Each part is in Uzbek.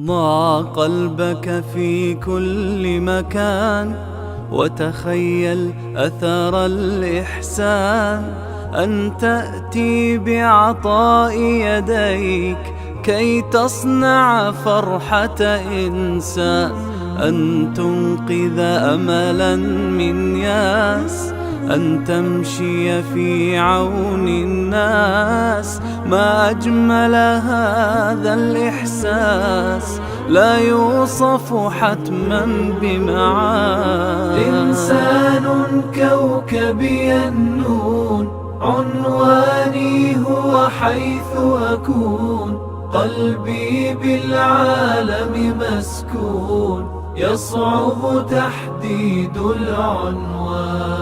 ضع قلبك في كل مكان وتخيل أثر الإحسان، أن تأتي بعطاء يديك كي تصنع فرحة إنسان، أن تنقذ أملا من ياس، أن تمشي في عون الناس. ما أجمل هذا الإحساس، لا يوصف حتما بمعاني. إنسان كوكبي النون، عنواني هو حيث أكون، قلبي بالعالم مسكون، يصعب تحديد العنوان.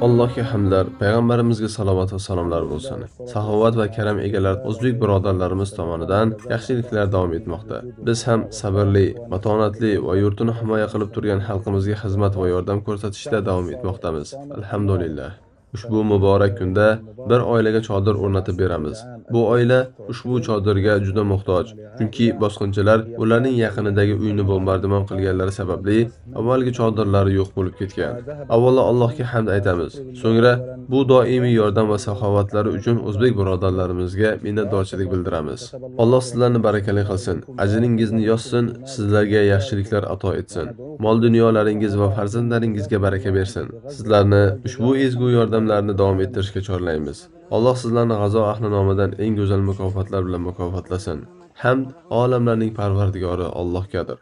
Allohga hamdlar, payg'ambarimizga salovat va salomlar bo'lsin. Saxovat va karam egalar o'zbek birodarlarimiz tomonidan yaxshiliklar davom etmoqda. Biz ham sabrli, matonatli va yurtini himoya qilib turgan xalqimizga xizmat va yordam ko'rsatishda davom etmoqdamiz. Alhamdulillah. Ushbu muborak kunda bir oilaga chodir o'rnatib beramiz. Bu oila ushbu chodirga juda muhtoj, chunki bosqinchilar ularning yaqinidagi uyni bombardimon qilganlari sababli avvalgi chodirlari yo'q bo'lib ketgan. Avvalo Allohga hamd aytamiz. So'ngra bu doimiy yordam va saxovatlari uchun o'zbek birodarlarimizga minnatdorchilik bildiramiz. Alloh sizlarni barakali qilsin, ajringizni yozsin, sizlarga yaxshiliklar ato etsin. Mol dunyolaringiz va farzandlaringizga baraka bersin. Sizlarni ushbu ezgu yordamlarni davom ettirishga chorlaymiz. Alloh sizlarni G'azo ahli nomidan eng go'zal mukofotlar bilan mukofotlasin. Hamd olamlarning Parvardigori Allohgadir.